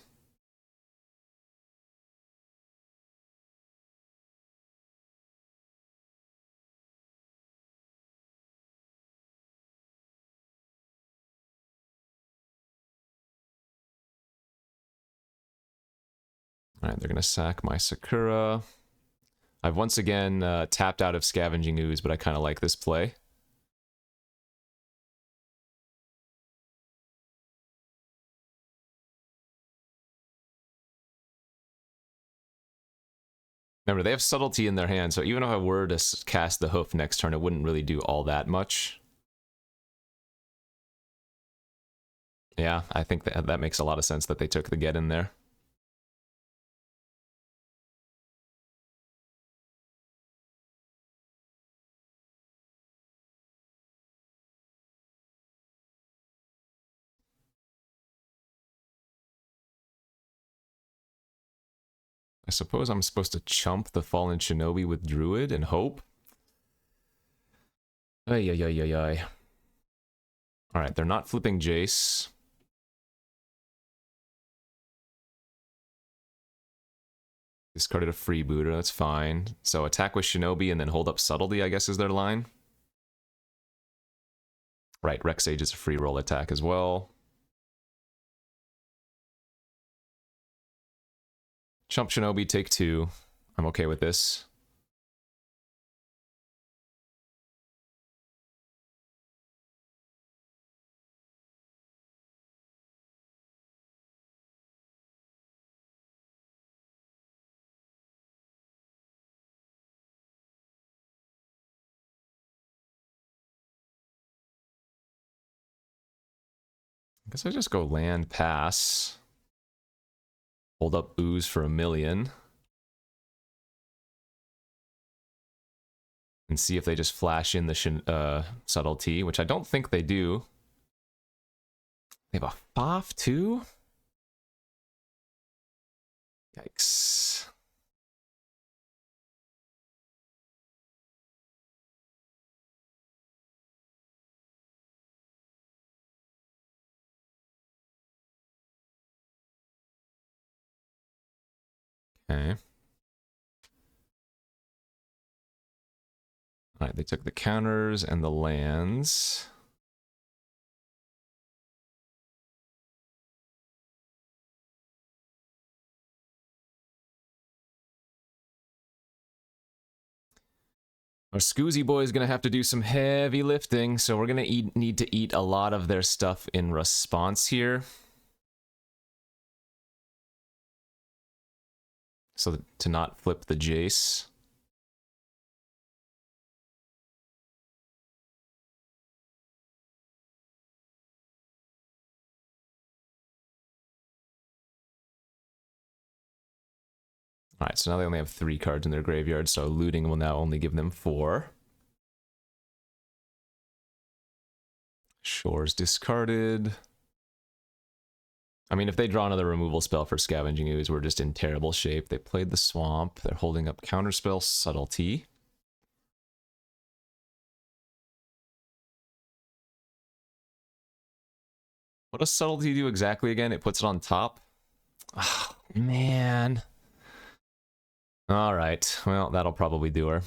Alright, they're gonna sack my Sakura. I've once again tapped out of Scavenging Ooze, but I kind of like this play. Remember, they have Subtlety in their hand, so even if I were to cast the Hoof next turn, it wouldn't really do all that much. Yeah, I think that makes a lot of sense that they took the get in there. I suppose I'm supposed to chump the Fallen Shinobi with Druid and hope? Ay. Alright, they're not flipping Jace. Discarded a freebooter, that's fine. So attack with Shinobi and then hold up Subtlety, I guess is their line. Right, Rex Sage is a free roll attack as well. Chump Shinobi, take 2. I'm okay with this. I guess I just go land, pass. Hold up Ooze for 1 million. And see if they just flash in the subtlety, which I don't think they do. They have a Foff too? Yikes. Okay. Alright, they took the counters and the lands. Our Scoozy boy is going to have to do some heavy lifting, so we're going to need to eat a lot of their stuff in response here. So to not flip the Jace. Alright, so now they only have 3 cards in their graveyard, so looting will now only give them 4. Shore's discarded. I mean, if they draw another removal spell for Scavenging Ooze, we're just in terrible shape. They played the Swamp. They're holding up Counterspell Subtlety. What does Subtlety do exactly again? It puts it on top? Oh, man. Alright, well, that'll probably do her.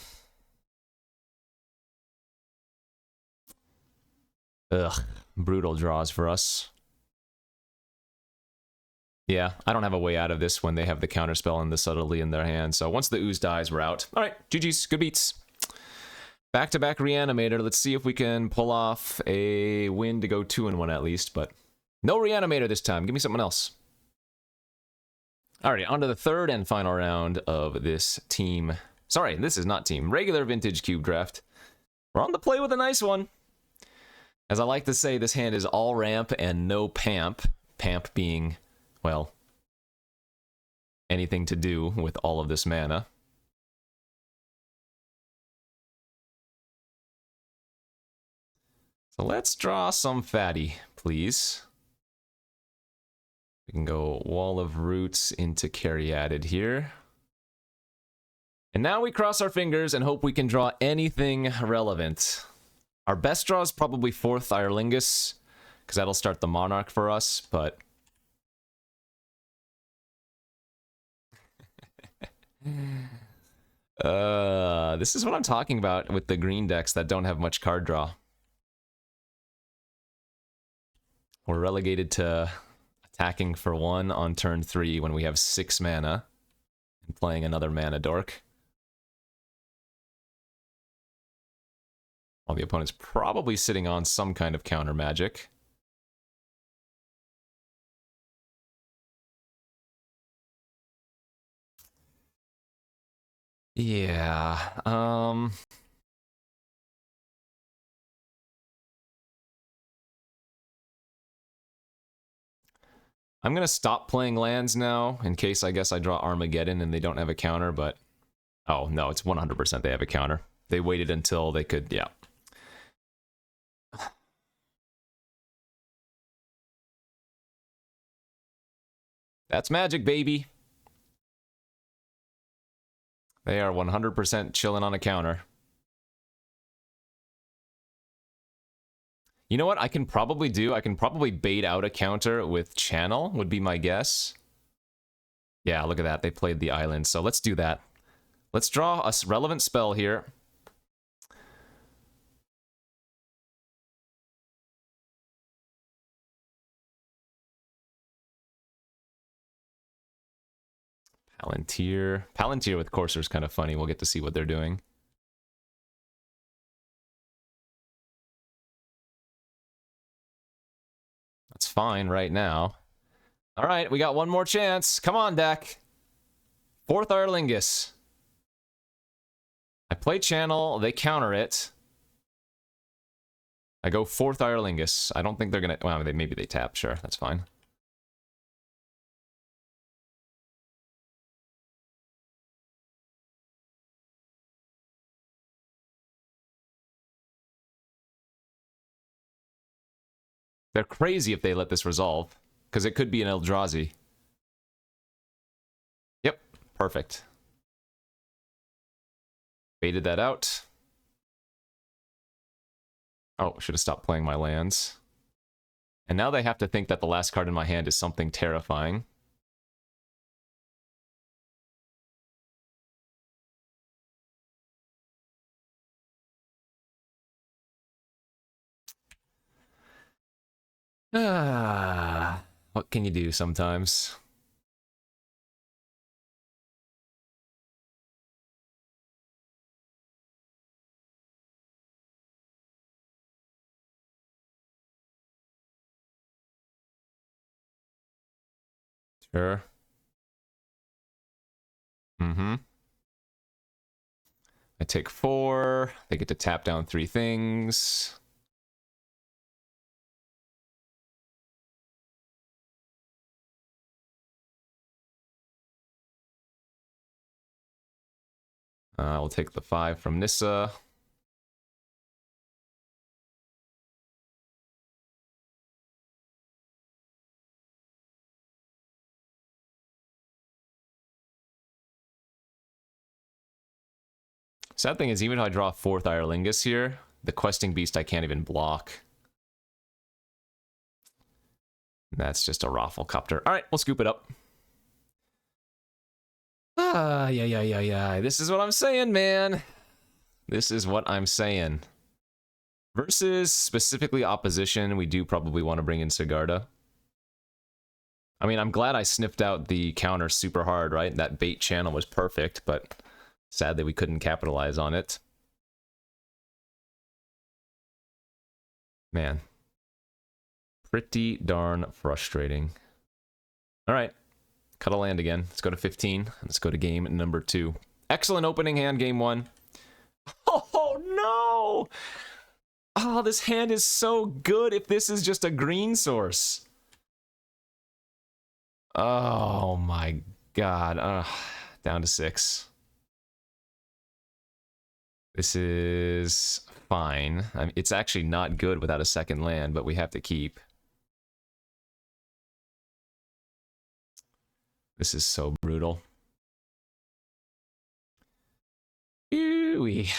Ugh, brutal draws for us. Yeah, I don't have a way out of this when they have the Counterspell and the Subtlety in their hand, so once the Ooze dies, we're out. Alright, GG's, good beats. Back-to-back Reanimator, let's see if we can pull off a win to go 2-1 at least, but no Reanimator this time, give me something else. Alright, on to the third and final round of this team. Sorry, this is not team. Regular Vintage Cube Draft. We're on the play with a nice one. As I like to say, this hand is all ramp and no pamp. Pamp being, well, anything to do with all of this mana. So let's draw some fatty, please. We can go Wall of Roots into Caryatid here. And now we cross our fingers and hope we can draw anything relevant. Our best draw is probably 4th Irelingus, because that'll start the Monarch for us, but... this is what I'm talking about with the green decks that don't have much card draw. We're relegated to attacking for 1 on turn 3 when we have 6 mana, and playing another mana dork. While the opponent's probably sitting on some kind of counter magic. Yeah, I'm gonna stop playing lands now, in case I guess I draw Armageddon and they don't have a counter, but... Oh, no, it's 100% they have a counter. They waited until they could, yeah. That's magic, baby. They are 100% chilling on a counter. You know what I can probably do? I can probably bait out a counter with Channel, would be my guess. Yeah, look at that. They played the island, so let's do that. Let's draw a relevant spell here. Palantir. Palantir with Courser is kind of funny. We'll get to see what they're doing. That's fine right now. All right, we got one more chance. Come on, deck. 4th Irelingus. I play Channel. They counter it. I go 4th Irelingus. I don't think they're gonna... Well, maybe they tap. Sure, that's fine. They're crazy if they let this resolve, because it could be an Eldrazi. Yep, perfect. Baited that out. Oh, should have stopped playing my lands. And now they have to think that the last card in my hand is something terrifying. What can you do sometimes? Sure. Mm-hmm. I take 4. They get to tap down 3 things. We'll take the 5 from Nissa. Sad thing is, even if I draw 4th Irelingus here, the Questing Beast I can't even block. That's just a Rafflecopter. Alright, we'll scoop it up. Yeah. This is what I'm saying, man. This is what I'm saying. Versus specifically opposition, we do probably want to bring in Sigarda. I mean, I'm glad I sniffed out the counter super hard, right? That bait channel was perfect, but sadly we couldn't capitalize on it. Man. Pretty darn frustrating. Alright. Cut a land again. Let's go to 15. Let's go to game number 2. Excellent opening hand, game 1. Oh, no! Oh, this hand is so good if this is just a green source. Oh, my God. Down to 6. This is fine. I mean, it's actually not good without a second land, but we have to keep. This is so brutal. Ew-wee.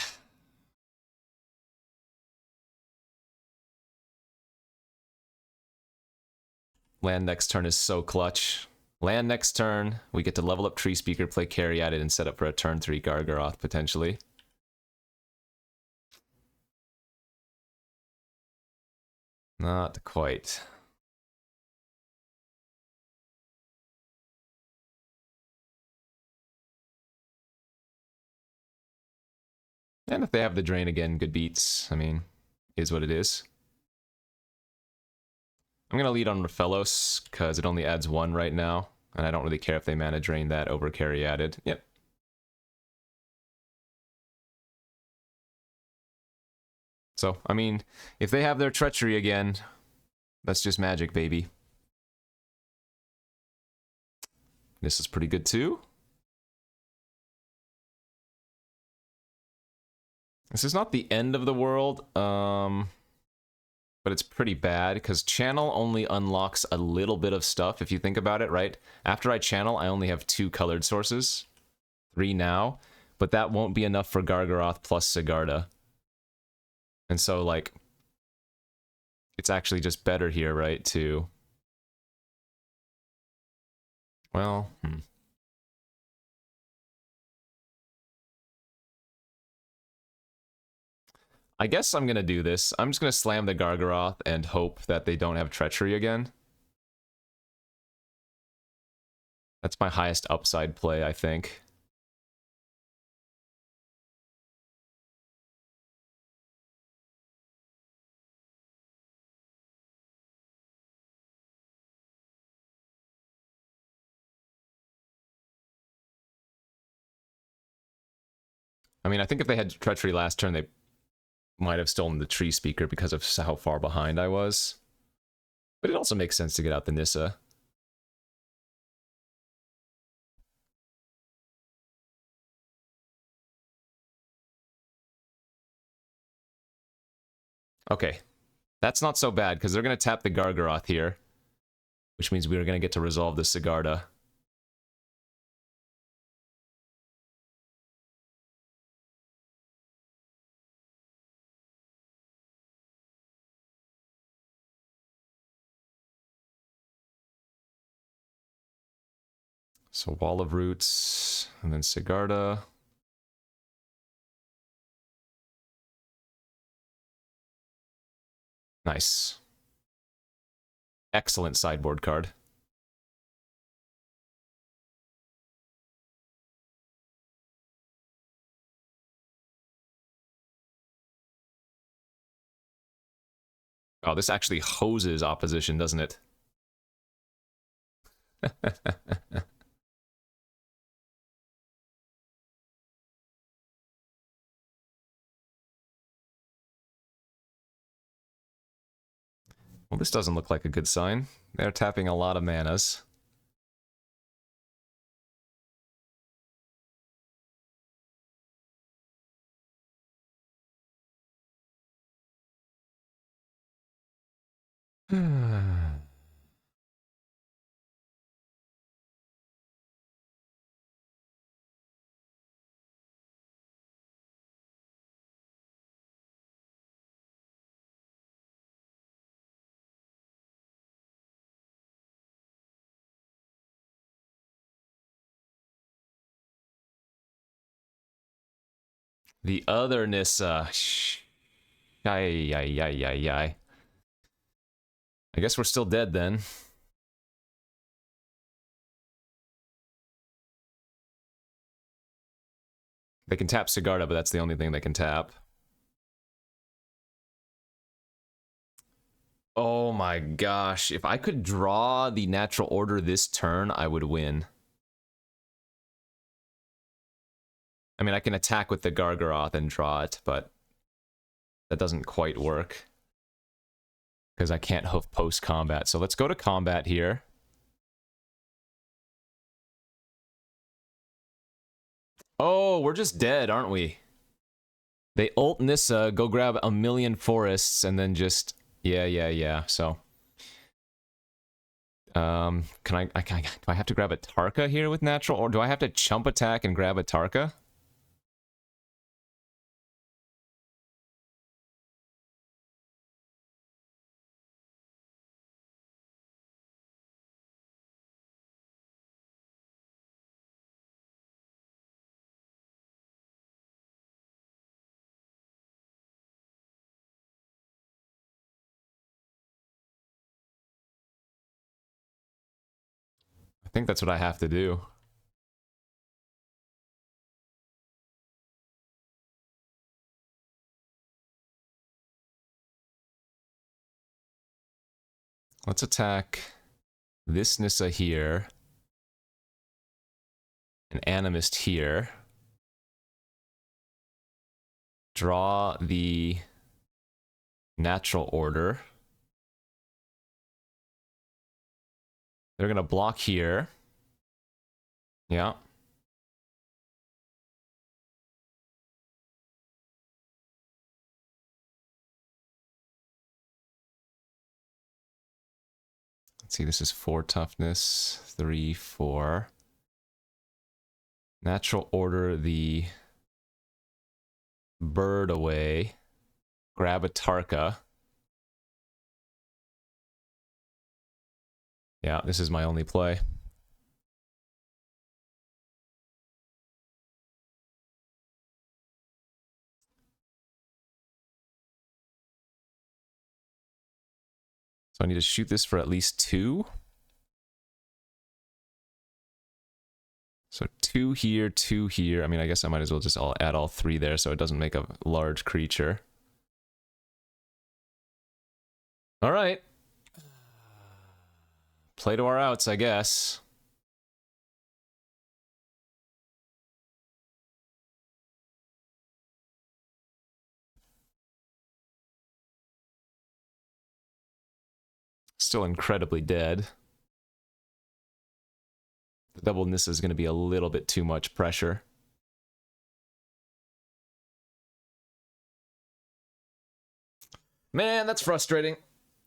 Land next turn is so clutch. Land next turn, we get to level up Tree Speaker, play Carry at it, and set up for a turn 3 Gargaroth, potentially. Not quite. And if they have the drain again, good beats. I mean, is what it is. I'm going to lead on Raphelos, because it only adds 1 right now. And I don't really care if they mana drain that over carry added. Yep. So, I mean, if they have their treachery again, that's just magic, baby. This is pretty good too. This is not the end of the world, but it's pretty bad, because channel only unlocks a little bit of stuff, if you think about it, right? After I channel, I only have 2 colored sources. 3 now, but that won't be enough for Gargaroth plus Sigarda. And so, like, it's actually just better here, right, to... Well, I guess I'm gonna do this. I'm just gonna slam the Gargaroth and hope that they don't have treachery again. That's my highest upside play, I think. I mean, I think if they had treachery last turn, they might have stolen the Tree Speaker because of how far behind I was. But it also makes sense to get out the Nissa. Okay. That's not so bad, because they're going to tap the Gargaroth here, which means we're going to get to resolve the Sigarda. So Wall of Roots, and then Sigarda. Nice. Excellent sideboard card. Oh, this actually hoses opposition, doesn't it? Well, this doesn't look like a good sign. They're tapping a lot of manas. The other Nissa. Ay, ay, ay, ay, ay. I guess we're still dead then. They can tap Sigarda, but that's the only thing they can tap. Oh my gosh. If I could draw the natural order this turn, I would win. I mean, I can attack with the Gargaroth and draw it, but that doesn't quite work. Because I can't hoof post-combat. So let's go to combat here. Oh, we're just dead, aren't we? They ult Nissa, go grab a million forests, and then just... Yeah. So... do I have to grab a Tarka here with natural, or do I have to chump attack and grab a Tarka? I think that's what I have to do. Let's attack this Nissa here. An Animist here. Draw the natural order. They're going to block here. Yeah. Let's see, this is 4 toughness, 3, 4. Natural order the bird away. Grab a Tarka. Yeah, this is my only play. So I need to shoot this for at least 2. So 2 here, 2 here. I mean, I guess I might as well just add all 3 there so it doesn't make a large creature. All right. Play to our outs, I guess. Still incredibly dead. The double Nissa is going to be a little bit too much pressure. Man, that's frustrating.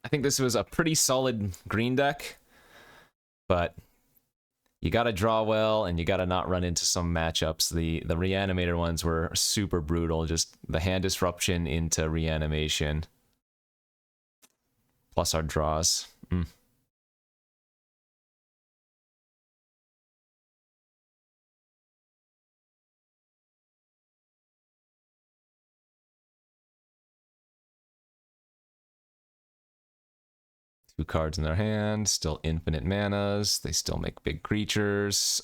I think this was a pretty solid green deck, but you gotta draw well, and you gotta not run into some matchups. The Reanimator ones were super brutal, just the hand disruption into reanimation. Plus our draws. 2 cards in their hand, still infinite manas. They still make big creatures.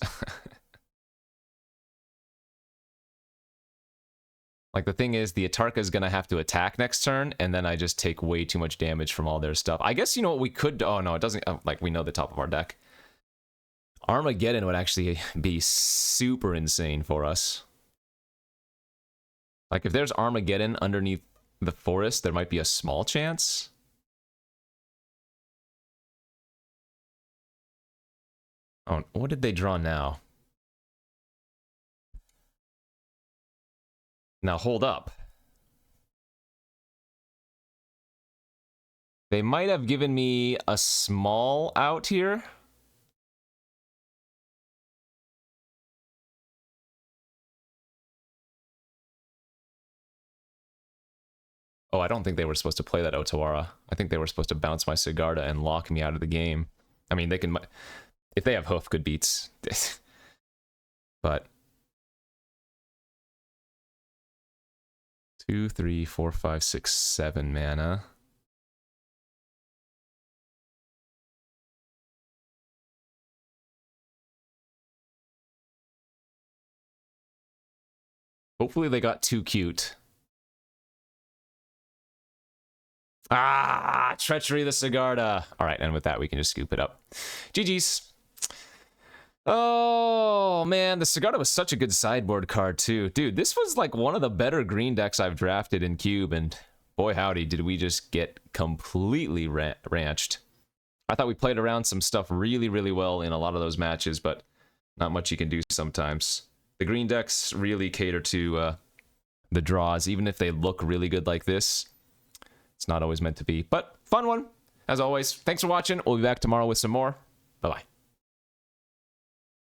Like, the thing is, the Atarka is going to have to attack next turn, and then I just take way too much damage from all their stuff. I guess, you know what we could... Oh, no, it doesn't... like, we know the top of our deck. Armageddon would actually be super insane for us. Like, if there's Armageddon underneath the forest, there might be a small chance. Oh, what did they draw now? Now, hold up. They might have given me a small out here. Oh, I don't think they were supposed to play that Otawara. I think they were supposed to bounce my Sigarda and lock me out of the game. I mean, they can... If they have hoof, good beats. But... 2, 3, 4, 5, 6, 7 mana. Hopefully they got too cute. Ah, Treachery the Sigarda. All right, and with that, we can just scoop it up. GG's. Oh, man, the Sigarda was such a good sideboard card, too. Dude, this was like one of the better green decks I've drafted in Cube, and boy howdy, did we just get completely ranched. I thought we played around some stuff really, really well in a lot of those matches, but not much you can do sometimes. The green decks really cater to the draws, even if they look really good like this. It's not always meant to be, but fun one, as always. Thanks for watching. We'll be back tomorrow with some more. Bye-bye.